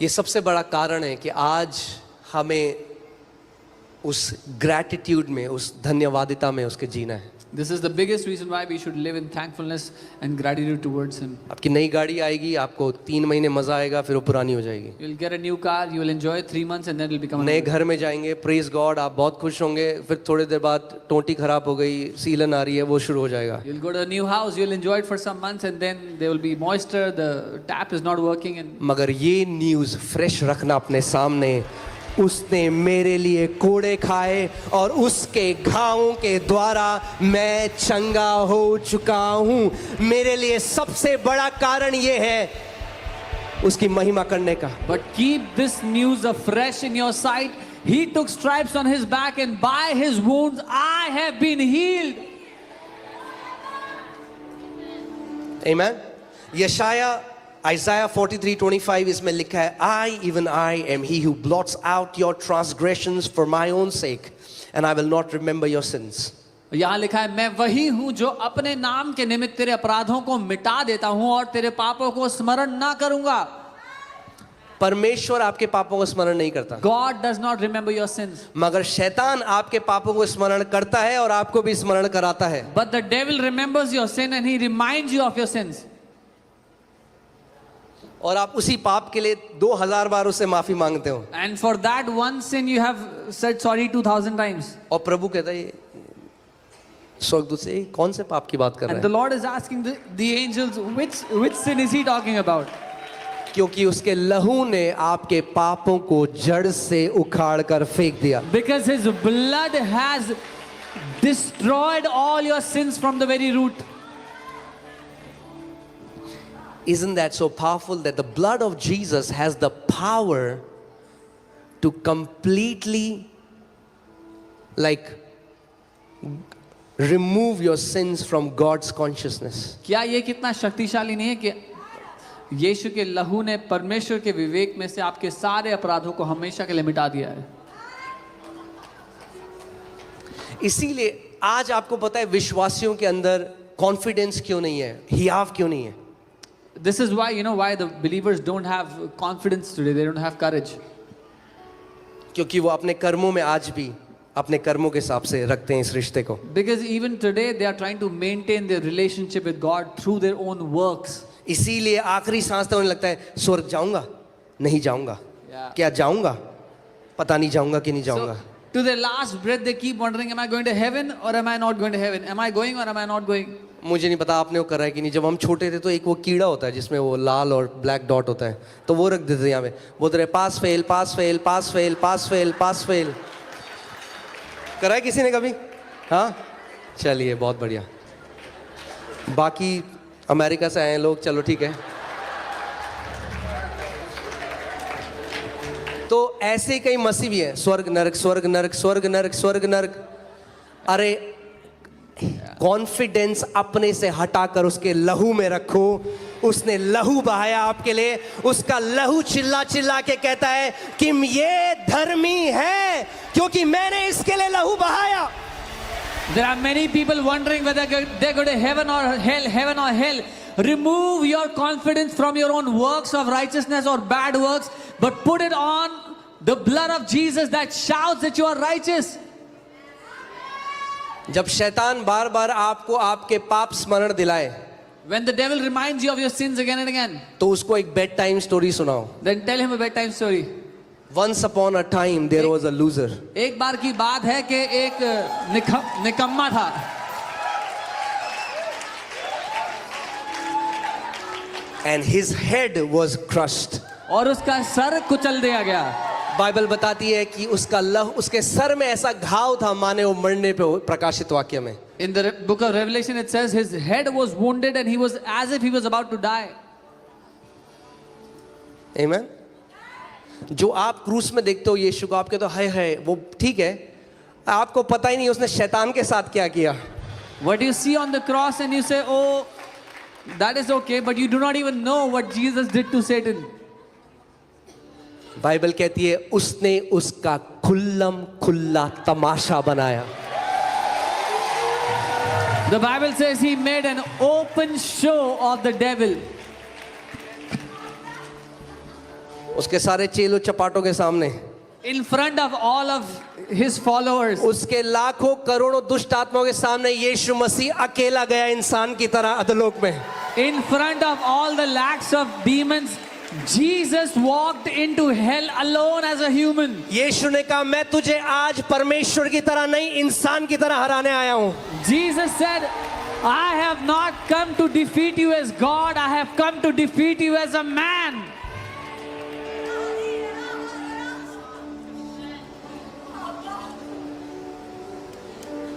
ये सबसे बड़ा कारण है कि आज हमें उस ग्रैटिट्यूड में, उस धन्यवादिता में उसके जीना है। This is the biggest reason why we should live in thankfulness and gratitude towards Him. आपकी नई गाड़ी आएगी, आपको 3 महीने मजा आएगा, फिर वो पुरानी हो जाएगी। You'll get a new car, you will enjoy it 3 months and then it will become नए घर में जाएंगे, प्रेज गॉड, आप बहुत खुश होंगे, फिर थोड़ी देर बाद टोंटी खराब हो गई, सीलन आ रही है, वो शुरू हो जाएगा। You'll go to a new house, you'll enjoy it for some months and then there will be moisture, the tap is not working and मगर ये न्यूज़ फ्रेश रखना अपने सामने, उसने मेरे लिए कोड़े खाए और उसके घावों के द्वारा मैं चंगा हो चुका हूँ। मेरे लिए सबसे बड़ा कारण ये है उसकी महिमा करने का। But keep this news afresh in your sight. He took stripes on His back and by His wounds I have been healed. Amen. यशाया Isaiah 43:25 इसमें लिखा है, I even I am he who blots out your transgressions for my own sake and I will not remember your sins. यहाँ लिखा है, मैं वही हूँ जो अपने नाम के निमित्त तेरे अपराधों को मिटा देता हूँ और तेरे पापों को स्मरण ना करूँगा। परमेश्वर आपके पापों को स्मरण नहीं करता, God does not remember your sins. मगर शैतान आपके पापों को स्मरण करता है और आपको भी स्मरण कराता है। But the devil remembers your sin and he reminds you of your sins. और आप उसी पाप के लिए 2000 बार उससे माफी मांगते हो। And for that one sin you have said sorry 2000 times. और प्रभु कहता है स्वर्गदूत से कौन से पाप की बात कर And रहे the हैं? Lord is asking the angels, which sin is He talking about? क्योंकि उसके लहू ने आपके पापों को जड़ से उखाड़ कर फेंक दिया। Because His blood has destroyed all your sins from the very root. Isn't that so powerful that the blood of Jesus has the power to completely remove your sins from God's consciousness? क्या ये कितना शक्तिशाली नहीं है कि यीशु के लहू ने परमेश्वर के विवेक में से आपके सारे अपराधों को हमेशा के लिए मिटा दिया है। इसीलिए आज आपको पता है विश्वासियों के अंदर कॉन्फिडेंस क्यों नहीं है, हियाव क्यों नहीं है? This is why, why the believers don't have confidence today. They don't have courage. क्योंकि वो अपने कर्मों में आज भी अपने कर्मों के हिसाब से रखते हैं इस रिश्ते को। Because even today they are trying to maintain their relationship with God through their own works. इसीलिए आखिरी सांस तक उन्हें लगता है स्वर्ग जाऊंगा, नहीं जाऊंगा, क्या जाऊंगा, पता नहीं जाऊंगा कि नहीं जाऊंगा। So, to their last breath they keep wondering, am I going to heaven or am I not going to heaven? Am I going or am I not going? मुझे नहीं पता आपने वो करा है कि नहीं। जब हम छोटे थे तो एक वो कीड़ा होता है जिसमें वो लाल और ब्लैक डॉट होता है, तो वो रख देते थे यहाँ पे, बोलते रहे pass fail pass fail pass fail pass fail pass fail. करा है किसी ने कभी? हाँ, चलिए बहुत बढ़िया। बाकी अमेरिका से आए हैं लोग, चलो ठीक है। तो ऐसे कई मसीह भी हैं, स्वर्ग नरक स्वर्ग नरक स्वर्ग नरक स्वर्ग नरक। अरे कॉन्फिडेंस अपने से हटाकर उसके लहू में रखो। उसने लहू बहाया आपके लिए, उसका लहू चिल्ला चिल्ला के कहता है कि ये धर्मी है क्योंकि मैंने इसके लिए लहू बहाया। There are many people wondering whether they go to heaven or hell. Remove your confidence from your own works of righteousness or bad works, but put it on the blood of Jesus that shouts that you are righteous. जब शैतान बार बार आपको आपके पाप स्मरण दिलाए, When the devil reminds you of your sins again and again, तो उसको एक बेड टाइम स्टोरी सुनाओ। then tell him a bedtime story. Once upon a time there was a loser. एक बार की बात है कि एक निकम्मा था। And his head was crushed. और उसका सर कुचल दिया गया। बाइबल बताती है कि उसका लहू, उसके सर में ऐसा घाव था माने वो मरने पे हो, प्रकाशित वाक्य में। In the book of Revelation it says his head was wounded and he was as if he was about to die. Amen. जो आप क्रूस में देखते हो यीशु को, आप कहते हो हाय हाय वो ठीक है, आपको पता ही नहीं उसने शैतान के साथ क्या किया। What you see on the cross and you say, oh, that is okay, but you do not even know what Jesus did to Satan. Bible कहती है उसने उसका खुल्लम खुल्ला तमाशा बनाया। The Bible says he made an open show of the devil. उसके सारे चेलो चपाटों के सामने, in front of all of his followers, उसके लाखों करोड़ों दुष्ट आत्माओं के सामने यीशु मसीह अकेला गया इंसान की तरह अधोलोक में। in front of all the lakhs of demons, Jesus walked into hell alone as a human. यीशु ने कहा मैं तुझे आज परमेश्वर की तरह नहीं इंसान की तरह हराने आया हूं। Jesus said, I have not come to defeat you as God, I have come to defeat you as a man.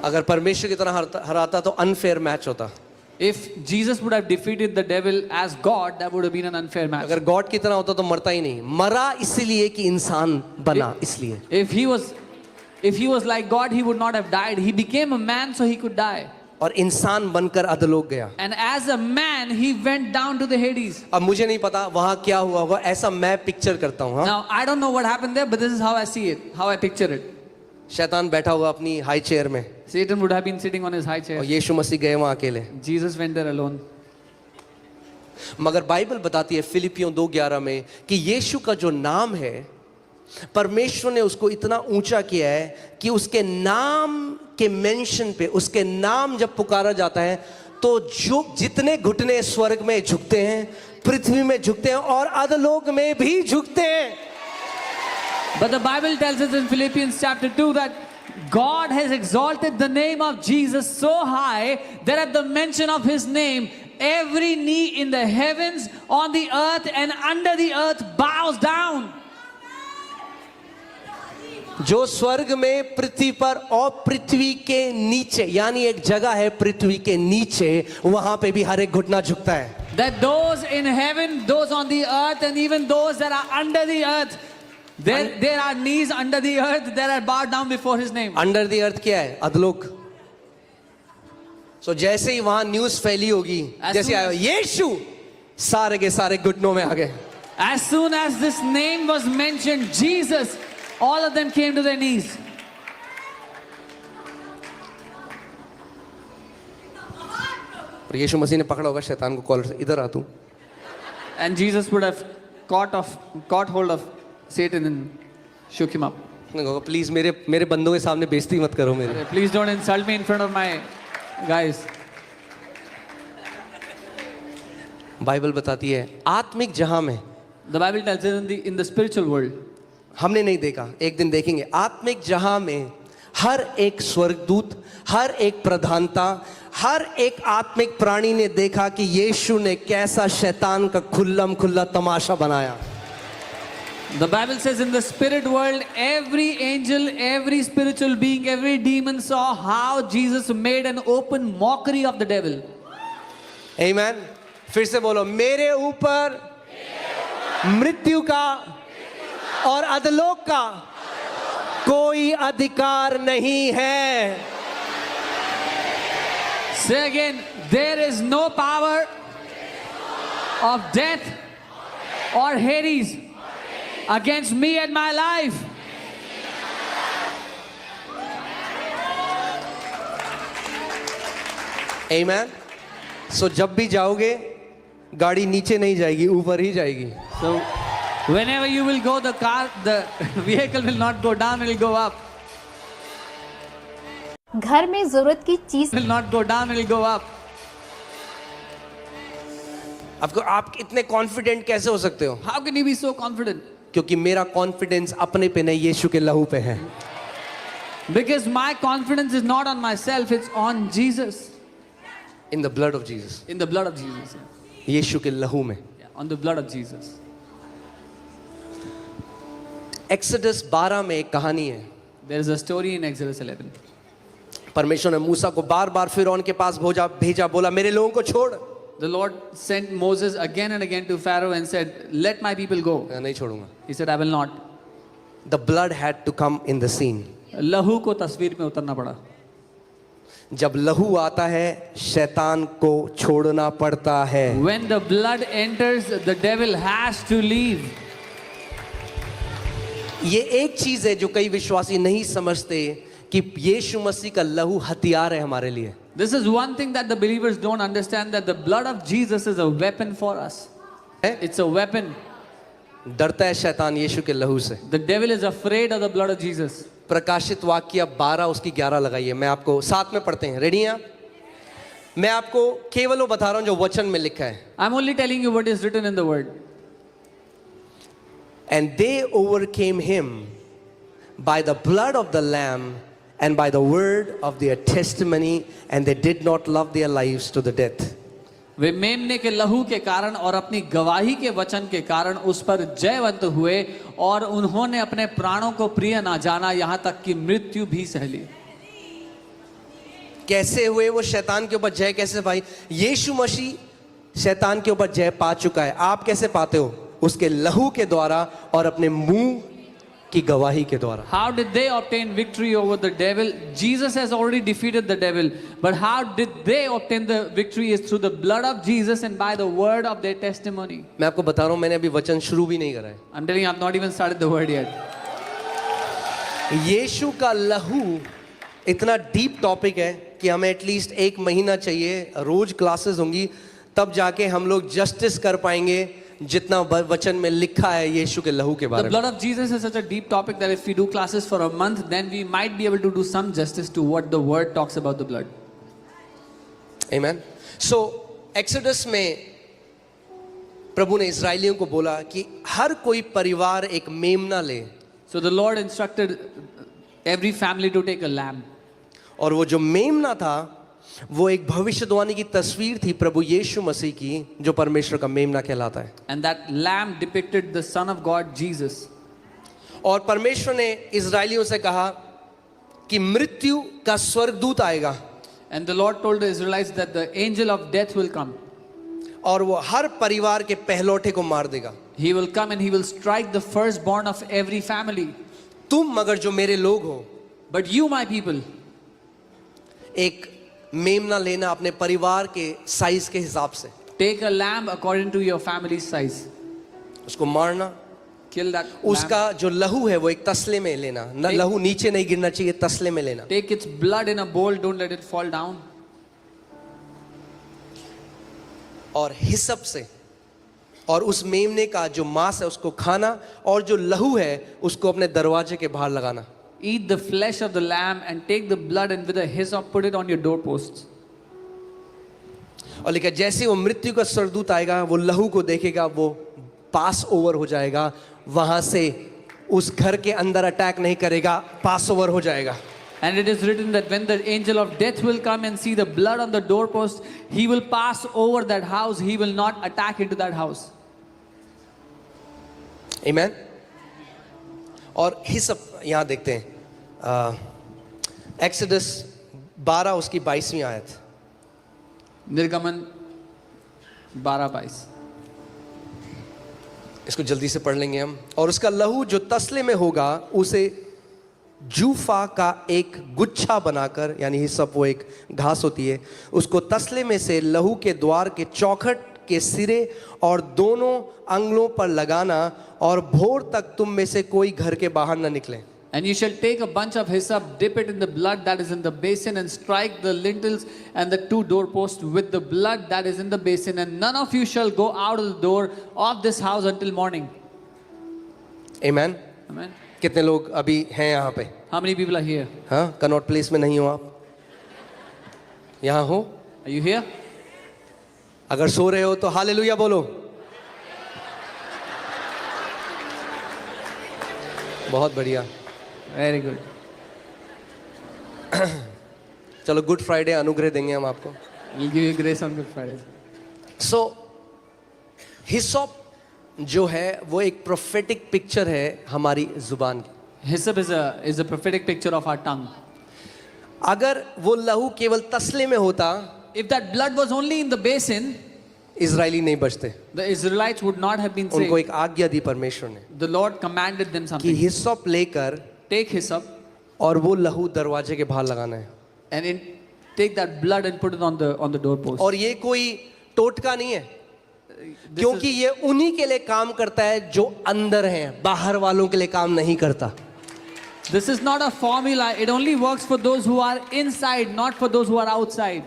अगर परमेश्वर की तरह हराता तो अनफेयर मैच होता। If Jesus would have defeated the devil as God, that would have been an unfair match. अगर God की तरह होता तो मरता ही नहीं, मरा इसलिए कि इंसान बना इसलिए। If he was like God, he would not have died. He became a man so he could die. और इंसान बनकर अधोलोक गया। And as a man, he went down to the Hades. अब मुझे नहीं पता वहां क्या हुआ होगा, ऐसा मैं पिक्चर करता हूं। हाँ? Now, I don't know what happened there, but this is how I see it, how I picture it. शैतान बैठा हुआ अपनी हाई चेयर में Satan would have been sitting on his high और chair. यीशु मसीह गए वहां अकेले। Jesus went there alone. मगर बाइबल बताती है फिलिपियों 2:11 में कि यीशु का जो नाम है परमेश्वर ने उसको इतना ऊंचा किया है कि उसके नाम के मेंशन पे, उसके नाम जब पुकारा जाता है तो जो जितने घुटने स्वर्ग में झुकते हैं, पृथ्वी में झुकते हैं और अधोलोक में भी झुकते हैं। But the Bible tells us in Philippians chapter 2 that God has exalted the name of Jesus so high that at the mention of his name, every knee in the heavens, on the earth and under the earth bows down. जो स्वर्ग में, पृथ्वी पर और पृथ्वी के नीचे, यानी एक जगह है पृथ्वी के नीचे, वहां पे भी हर एक घुटना झुकता है। That those in heaven, those on the earth and even those that are under the earth, there are knees under the earth that are bowed down before his name. Under the earth क्या है? अधोलोक। सो जैसे ही वहां news फैली होगी, जैसे आया यीशु, सारे के सारे घुटनों में आ गए। As soon as this name was mentioned, Jesus, all of them came to their knees. और यीशु मसीह ने पकड़ा होगा शैतान को कॉलर से, इधर आ तू। And Jesus would have caught hold of Satan and shook him up. Please मेरे बंदों के सामने बेइज्जती मत करो मेरे। Please don't insult me in front of my guys. Bible बताती है आत्मिक जहां में, The Bible tells us in the spiritual world, हमने नहीं देखा, एक दिन देखेंगे, आत्मिक जहां में हर एक स्वर्गदूत, हर एक प्रधानता, हर एक आत्मिक प्राणी ने देखा कि यीशु ने कैसा शैतान का खुल्लम खुल्ला तमाशा बनाया। the Bible says in the spirit world, every angel, every spiritual being, every demon saw how Jesus made an open mockery of the devil. आमीन। फिर से बोलो, मेरे ऊपर मृत्यु का और अधोलोक का कोई अधिकार नहीं है। Say again, there is no power of death or Hades against me and my life. आमीन। सो जब भी जाओगे गाड़ी नीचे नहीं जाएगी, ऊपर ही जाएगी। So whenever you will go, the vehicle will not go down, it will go up. घर में जरूरत की चीज Will not go down, it will go up. आपको आप इतने कॉन्फिडेंट कैसे हो सकते हो? How can you be so confident? क्योंकि मेरा कॉन्फिडेंस अपने पे नहीं, यीशु के लहू पे है। Because my confidence is not on myself, it's on Jesus. In the blood of Jesus, In the blood of Jesus. यीशु के लहू में। Yeah, on the blood of Jesus. Exodus 12 में एक कहानी है। There is a story in Exodus 11. परमेश्वर ने मूसा को बार बार फिरौन के पास भेजा, बोला मेरे लोगों को छोड़। The Lord sent Moses again and again to Pharaoh and said, let my people go. नहीं छोड़ूंगा। He said, I will not. The blood had to come in the scene. लहू को तस्वीर में उतरना पड़ा. जब लहू आता है शैतान को छोड़ना पड़ता है। When the blood enters, the devil has to leave. ये एक चीज है जो कई विश्वासी नहीं समझते कि यीशु मसीह का लहू हथियार है हमारे लिए। This is one thing that the believers don't understand, that the blood of Jesus is a weapon for us. It's a weapon. डरता है शैतान यीशु के लहू से। The devil is afraid of the blood of Jesus. प्रकाशित वाक्य 12 उसकी 11 लगाइए, मैं आपको साथ में पढ़ते हैं, रेडी हैं आप? मैं आपको केवल वो बता रहा हूं जो वचन में लिखा है। I'm only telling you what is written in the word. And they overcame him by the blood of the lamb and by the word of their testimony, and they did not love their lives to the death. वे मेमने के लहू के कारण और अपनी गवाही के वचन के कारण उस पर जयवंत हुए और उन्होंने अपने प्राणों को प्रिय ना जाना, यहाँ तक कि मृत्यु भी सह ली। कैसे हुए वो शैतान के ऊपर जय? कैसे भाई? यीशु मसीह शैतान के ऊपर जय पा चुका है। आप कैसे पाते हो? उसके लहू के द्वारा और अपने मुंह की गवाही के द्वारा। How did they obtain victory over the devil? Jesus has already defeated the devil, but how did they obtain the victory? Is through the blood of Jesus and by the word of their testimony. मैं आपको बता रहा हूं, मैंने अभी वचन शुरू भी नहीं करा है। I'm telling you, I've not even started the word yet. यीशु का लहू इतना डीप टॉपिक है कि हमें एटलीस्ट 1 महीना चाहिए, रोज क्लासेस होंगी, तब जाके हम लोग जस्टिस कर पाएंगे जितना वचन में लिखा है यीशु के लहू के बारे The में। blood of Jesus is such a deep topic that if we do classes for a month, then we might be able to do some justice to what the word talks about the blood. Amen. So exodus में प्रभु ने इस्राएलियों को बोला कि हर कोई परिवार एक मेमना ले। So the Lord instructed every family to take a lamb. और वो जो मेमना था वो एक भविष्यवाणी की तस्वीर थी प्रभु यीशु मसीह की, जो परमेश्वर का मेमना कहलाता है। And that lamb depicted the Son of God, Jesus. और परमेश्वर ने इस्राएलियों से कहा कि मृत्यु का स्वर्गदूत आएगा And the Lord told the Israelites that the angel of death will come. और वो हर परिवार के पहलौठे को मार देगा। He will come and he will strike the firstborn of every family. तुम मगर जो मेरे लोग हो, But you, my people, एक मेमना लेना अपने परिवार के साइज के हिसाब से, take a lamb according to your family's size. उसको मारना, Kill that lamb. उसका जो लहू है वो एक तसले में लेना, न लहू नीचे नहीं गिरना चाहिए, तसले में लेना। Take its blood in a bowl, don't let it fall down. और हिसप से, और उस मेमने का जो मांस है उसको खाना, और जो लहू है उसको अपने दरवाजे के बाहर लगाना। Eat the flesh of the lamb and take the blood and with a hyssop put it on your doorposts. और लेकिन जैसे वो मृत्यु का स्वर्गदूत आएगा, वो लहू को देखेगा, वो पास ओवर हो जाएगा, वहां से उस घर के अंदर अटैक नहीं करेगा, पास ओवर हो जाएगा। And it is written that when the angel of death will come and see the blood on the doorpost, he will pass over that house, he will not attack into that house. Amen. और हिसप यहाँ देखते हैं, exodus 12 उसकी 22वीं आयत। निर्गमन 12:22. इसको जल्दी से पढ़ लेंगे हम। और उसका लहू जो तसले में होगा उसे जूफा का एक गुच्छा बनाकर, यानी हिसप वो एक घास होती है, उसको तसले में से लहू के द्वार के चौखट के सिरे और दोनों अंगलों पर लगाना, और भोर तक तुम में से कोई घर के बाहर न निकले। And you shall take a bunch of hyssop, dip it in the blood that is in the basin, and strike the lintels and the 2 doorposts with the blood that is in the basin, and none of you shall go out of the door of this house until morning. Amen. Amen. कितने लोग अभी हैं यहाँ पे? How many people are here? हाँ, Connaught place में नहीं हो आप? यहाँ हो? Are you here? अगर सो रहे हो तो हालेलुया बोलो। बहुत बढ़िया। Very good. चलो गुड फ्राइडे अनुग्रह देंगे हम आपको। We'll give you grace on Good Friday. सो हिसोप जो है वो एक प्रोफेटिक पिक्चर है हमारी जुबान की। Hyssop is a prophetic picture of our tongue. अगर वो लहू केवल तसले में होता, If that blood was only in the basin, Israeli नहीं बचते। the Israelites would not have been उनको saved. एक आज्ञा दी परमेश्वर ने The Lord commanded them कि something. हिसोप लेकर Take hyssop और वो लहू दरवाजे के बाहर लगाना है। and take that blood and put it on the doorpost. और ये कोई टोटका नहीं है, क्योंकि ये उन्हीं के लिए काम करता है जो अंदर हैं, बाहर वालों के लिए काम नहीं करता। This is not a formula. It only works for those who are inside, not for those who are outside.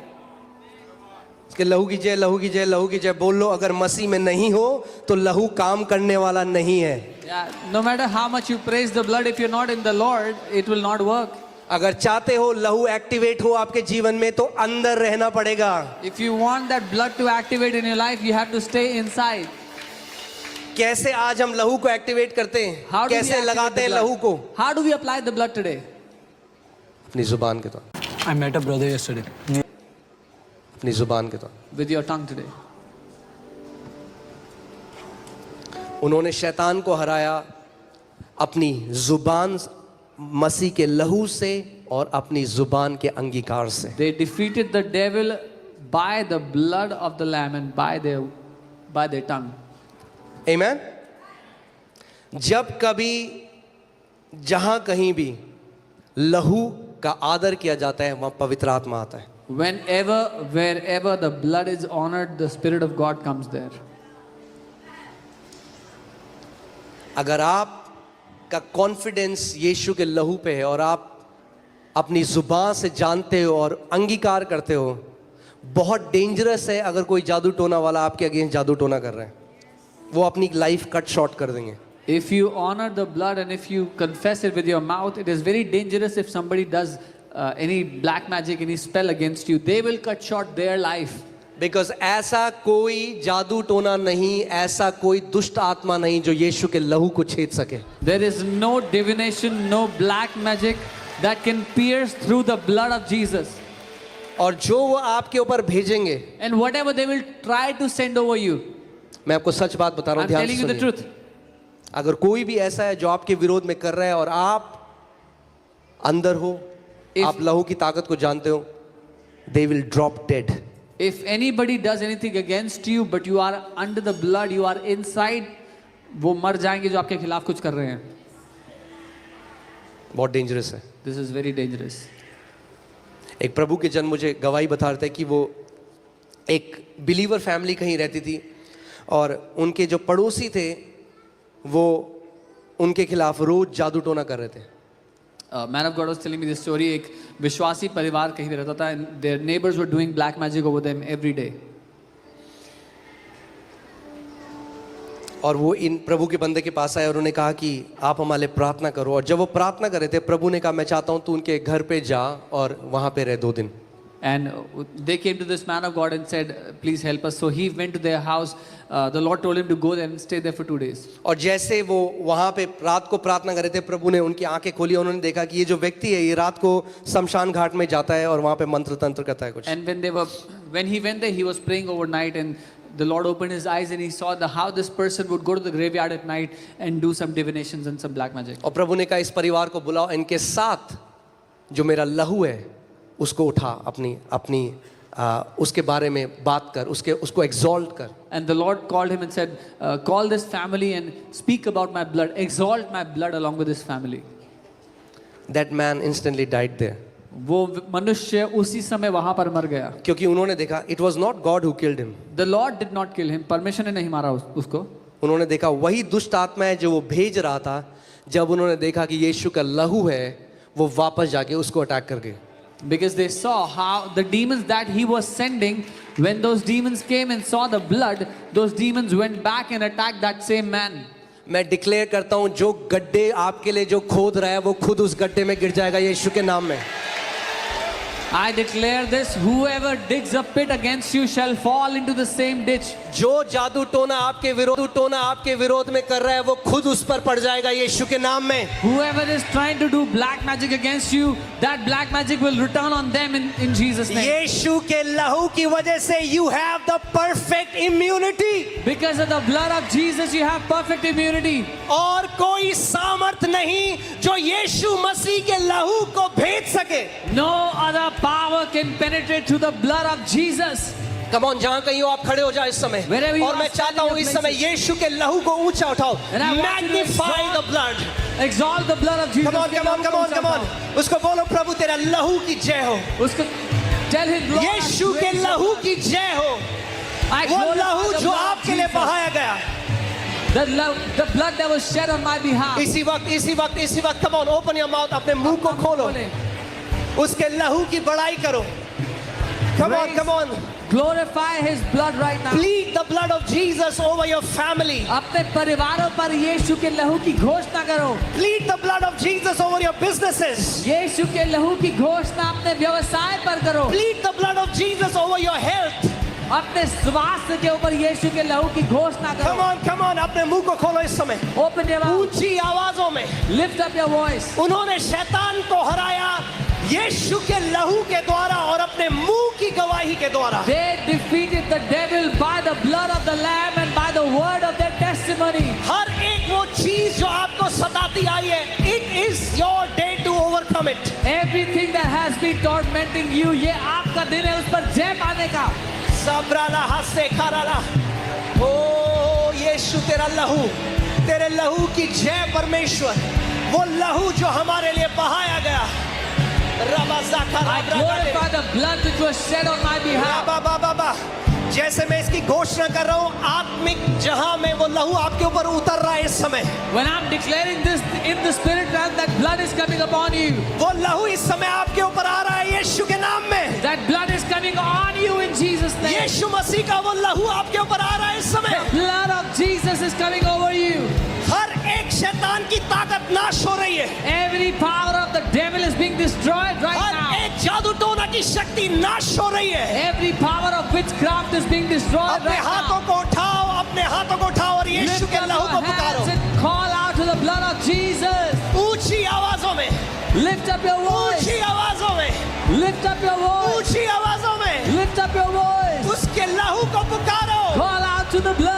इसके लहू की जय, लहू की जय, लहू की जय बोल लो। अगर मसीह में नहीं हो तो लहू काम करने वाला नहीं है। Yeah, no matter how much you praise the blood, if you're not in the Lord, it will not work. अगर चाहते हो लहू एक्टिवेट हो आपके जीवन में तो अंदर रहना पड़ेगा। If you want that blood to activate in your life, you have to stay inside. कैसे आज हम लहू को एक्टिवेट करते हैं? How do we कैसे activate लगाते हैं the blood? लहू को? How do we apply the blood today? अपनी जुबान के द्वारा, I met a brother yesterday. अपनी जुबान के द्वारा। With your tongue today. उन्होंने शैतान को हराया अपनी जुबान, मसीह के लहू से और अपनी जुबान के अंगीकार से। They defeated the devil by the blood of the Lamb and by their tongue. आमीन। जब कभी जहां कहीं भी लहू का आदर किया जाता है वहां पवित्र आत्मा आता है। Whenever, wherever the blood is honored, the Spirit of God comes there. अगर आप का कॉन्फिडेंस यीशु के लहू पे है और आप अपनी जुबान से जानते हो और अंगीकार करते हो, बहुत डेंजरस है अगर कोई जादू टोना वाला आपके अगेंस्ट जादू टोना कर रहा है, वो अपनी लाइफ कट शॉर्ट कर देंगे। If you honor the blood and if you confess it with your mouth, it is very dangerous if somebody does any black magic, any spell against you. They will cut short their life. Because ऐसा कोई जादू टोना नहीं, ऐसा कोई दुष्ट आत्मा नहीं जो यीशु के लहू को छेद सके। There is no divination, no black magic that can pierce through the blood of Jesus. और जो वो आपके ऊपर भेजेंगे, And whatever they will try to send over you, मैं आपको सच बात बता रहा हूँ, I'm ध्यान telling से you the सुनिए। truth. अगर कोई भी ऐसा है जो आपके विरोध में कर रहा है और आप अंदर हो, आप लहू की ताकत को जानते हो, they will drop dead. If anybody does anything against you, but you are under the blood, you are inside, वो मर जाएंगे जो आपके खिलाफ कुछ कर रहे हैं. बहुत डेंजरस है। This is very dangerous. एक प्रभु के जन मुझे गवाही बता रहे थे कि वो एक बिलीवर फैमिली कहीं रहती थी और उनके जो पड़ोसी थे वो उनके खिलाफ रोज जादू टोना कर रहे थे। Man of God was telling me this story. एक विश्वासी परिवार कहीं पे रहता था and their neighbors were doing black magic over them every day. और वो इन प्रभु के बंदे के पास आए और उन्होंने कहा कि आप हमारे लिए प्रार्थना करो। और जब वो प्रार्थना कर रहे थे, प्रभु ने कहा मैं चाहता हूँ तू उनके घर पे जा और वहाँ पे रह 2 दिन। And they came to this man of God and said, please help us. So he went to their house. The Lord told him to go there and stay there for 2 days. और जैसे वो वहाँ पे रात को प्रार्थना कर रहे थे, प्रभु ने उनकी आंखें खोली। उन्होंने देखा कि ये जो व्यक्ति है ये रात को शमशान घाट में जाता है और वहाँ पे मंत्र तंत्र करता है कुछ। And when he went there, he was praying overnight, and the Lord opened his eyes and he saw how this person would go to the graveyard at night and do some divinations and some black magic. और प्रभु ने कहा इस परिवार को बुलाओ, इनके साथ जो मेरा लहू है उसको उठा, अपनी उसके बारे में बात कर, उसको exalt कर। And the Lord called him and said, call this family and speak about my blood, exalt my blood along with this family. That man instantly died there. वो मनुष्य उसी समय वहां पर मर गया। क्योंकि उन्होंने देखा it was not God who killed him. The Lord did not kill him. परमेश्वर ने नहीं मारा उसको। उन्होंने देखा वही दुष्ट आत्मा है जो वो भेज रहा था। जब उन्होंने देखा कि यीशु का लहू है, वो वापस जाके उसको अटैक कर गए। Because they saw how the demons that he was sending, when those demons came and saw the blood, those demons went back and attacked that same man. मैं डिक्लेयर करता हूं जो गड्ढे आपके लिए जो खोद रहा है वो खुद उस गड्ढे में गिर जाएगा यीशु के नाम में। I declare this, whoever digs a pit against you shall fall into the same ditch. जो जादू टोना आपके विरोध में कर रहा है वो खुद उस पर पड़ जाएगा यीशु के नाम में। Whoever is trying to do black magic against you, that black magic will return on them in Jesus' name. यीशु के लहू की वजह से you have the perfect immunity. Because of the blood of Jesus, you have perfect immunity. और कोई सामर्थ नहीं जो यीशु मसीह के लहू को भेज सके। No other power can penetrate through the blood of Jesus. Come on, जहां कहीं हो आप खड़े हो जाओ इस समय। Wherever you और मैं are चाहता हूं इस समय यीशु के लहू को ऊंचा उठाओ। And I want you to Magnify the blood. Exalt the blood of Jesus. Come on. उसको बोलो प्रभु तेरा लहू की जय हो। उसको tell him, Lord, यीशु के लहू की जय हो। I वो glorify लहू the जो blood of आपके लिए Jesus. बहाया गया। The blood that was shed on my behalf. इसी वक्त come on, open your mouth, अपने मुंह को खोलो। उसके लहू की बड़ाई करो। Come on. glorify His blood right now. Plead the blood of Jesus over your family. अपने परिवारों पर यीशु के लहू की घोषणा करो. Plead the blood of Jesus over your businesses. यीशु के लहू की घोषणा अपने व्यवसाय पर करो. Plead the blood of Jesus over your health. अपने स्वास्थ्य के ऊपर यीशु के लहू की घोषणा करो. Come on, अपने मुंह को खोलो इस समय. Open your mouth. ऊंची आवाजों में Lift up your voice. उन्होंने शैतान को हराया यीशु के लहू के द्वारा और अपने मुंह की गवाही के द्वारा. They defeated the devil by the blood of the Lamb and by the word of their testimony. हर एक वो चीज जो आपको सताती आई है, it is your day to overcome it. Everything that has been tormenting you, ये आपका दिन है उस पर जय पाने का. सबराला हंसे खराला. ओ यीशु तेरा लहू, तेरे लहू की जय परमेश्वर. वो लहू जो हमारे लिए बहाया गया. रबा I glorify the blood which was shed on my behalf. बाबा जैसे मैं इसकी घोषणा कर रहा हूँ, आत्मिक जहां में वो लहू आपके ऊपर उतर रहा है इस समय. When I'm declaring this in the spirit realm, that blood is coming upon you. वो लहू इस समय आपके ऊपर आ रहा है यीशु के नाम में. That blood is coming on you in Jesus' name. यीशु मसीह का वो लहू आपके ऊपर आ रहा है इस समय. The blood of Jesus is coming over you. हर एक शैतान की ताकत नाश हो रही है. Every power of the devil is being destroyed right her now. एक जादू टोना की शक्ति नाश हो रही है. Every power of witchcraft is being destroyed अपने right हाथों now. को उठाओ, अपने हाथों को उठाओ और यीशु Lift के up लहू को your Pukaro. hands and call out to the blood of Jesus. ऊंची आवाजों में, Lift up your voice. ऊंची आवाजों में, Lift up your voice. ऊंची आवाजों में Lift up your voice. उसके लहू को पुकारो. Call out to the blood.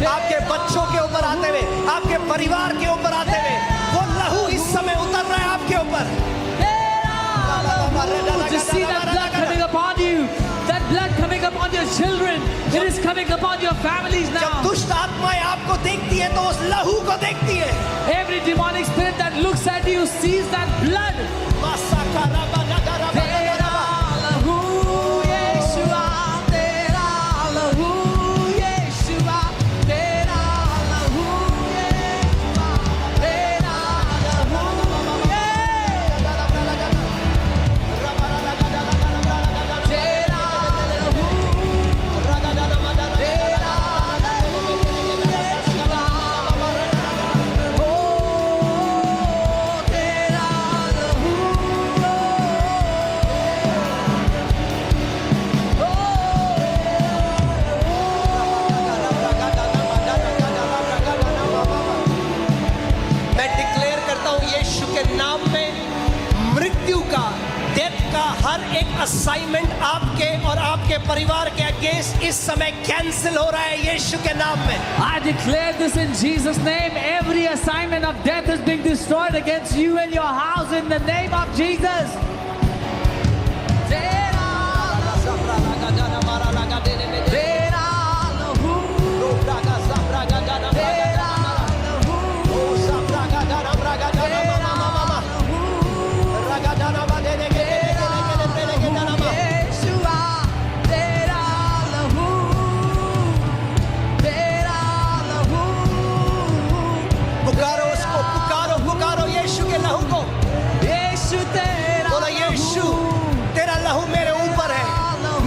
आपके बच्चों के ऊपर आते हुए, आपके परिवार के ऊपर आते हुए वो लहू इस समय उतर रहा है आपके ऊपर. Just see that blood coming upon you. That blood coming upon your children. It is coming upon your families जब now. दुष्ट आत्माएं आपको देखती है तो उस लहू को देखती है. Every demonic spirit that looks at you sees that blood. तेरा लहू यीशुआ, तेरा लहू यीशुआ, तेरा लहू यीशुआ, तेरा लहू मैं डिक्लेयर करता हूं यीशु के नाम में मृत्यु का, डेथ का हर एक असाइनमेंट आपके और आपके परिवार के अगेंस्ट इस समय कैंसिल हो रहा है यीशु के नाम में. I declare this in Jesus' name. Every assignment of death is being destroyed against you and your house in the name of Jesus. पुकारो उसको, पुकारो पुकारो यीशु के लहू को. यीशु तेरा बोलो यीशु तेरा लहू मेरे ऊपर है,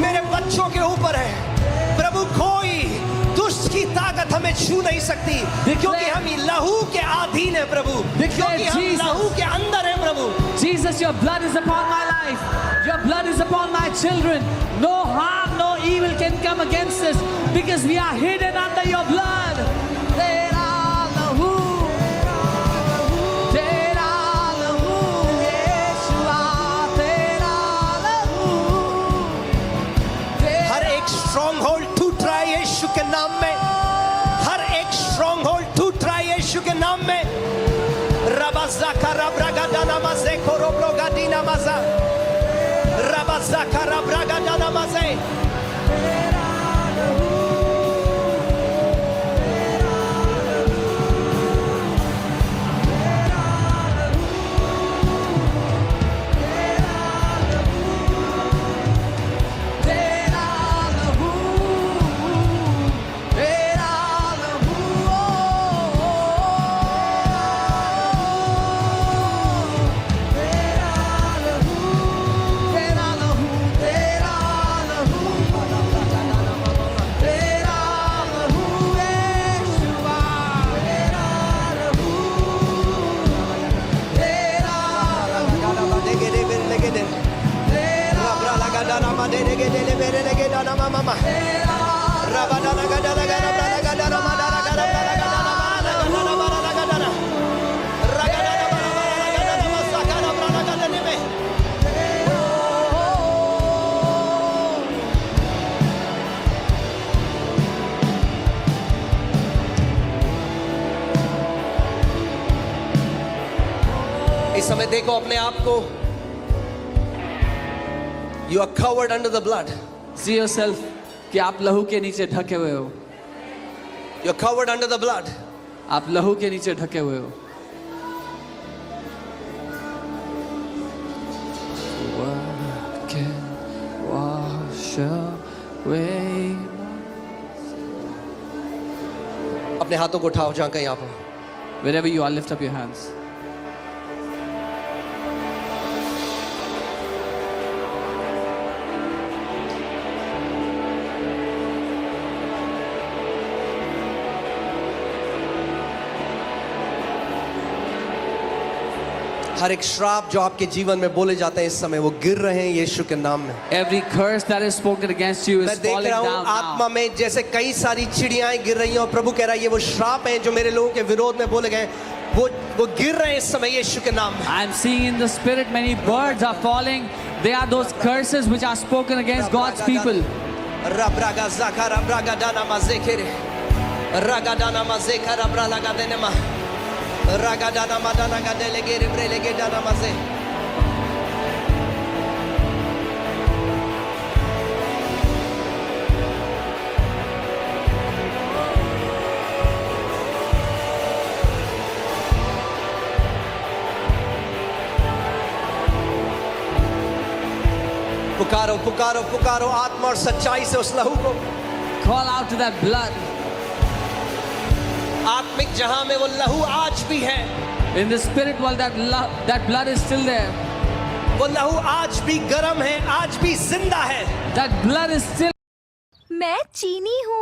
मेरे बच्चों के ऊपर है. प्रभु कोई दुष्ट की ताकत हमें छू नहीं सकती क्योंकि हम लहू के अधीन है प्रभु, क्योंकि हम लहू के अंदर है प्रभु। Jesus, your blood is upon my life. Your blood is upon my children. No harm, no evil can come against us because we are hidden under your blood. Tera lahu, tera lahu, Yeshua, tera lahu, हर एक strong hold टूट रहा है यीशु के नाम में। हर एक strong hold टूट रहा है यीशु के नाम में। रबाज़ाका रब्रागादाना मज़े कोरोब्रोगादीना मज़ा। रबाज़ाका रब्रागादाना मज़े। tera lahu, tera lahu, tera lahu, tera lahu, tera lahu, Yeshua, tera lahu, tera इस समय देखो अपने आप को। You are covered under the blood. See yourself कि आप लहू के नीचे ढके हुए हो। You are covered under the blood. आप लहू के नीचे ढके हुए हो। What can wash away? अपने हाथों को उठाओ जहां कहीं आप हो। Wherever you are, lift up your hands. हर एक श्राप जो आपके जीवन में बोले जाते हैं इस समय वो गिर रहे हैं यीशु के नाम में। Every curse that is spoken against you is मैं देख falling रहा हूँ down आत्मा now. में जैसे कई सारी चिड़ियाएं गिर रही हैं और प्रभु कह रहा है ये वो श्राप हैं जो मेरे लोगों के विरोध में बोले गए वो गिर रहे हैं इस समय यीशु के नाम में। I am seeing in the spirit many birds are falling. They are those curses which are spoken against God's people. रब्रागा ज़ाका रब्रागा दाना मज़ेकेरे रागादाना मज़ेका रब्रा लगा देने मा रागादाना मदाना का देलेगे रिब्रे लेगे दाना मज़े। पुकारो पुकारो पुकारो आत्मा और सच्चाई से उस लहू को। Call out to that blood. आत्मिक जहां में वो लहू आज भी है। In the spirit world, that blood is still there. वो लहू आज भी गर्म है, आज भी जिंदा है। That blood is still. मैं चीनी हूँ।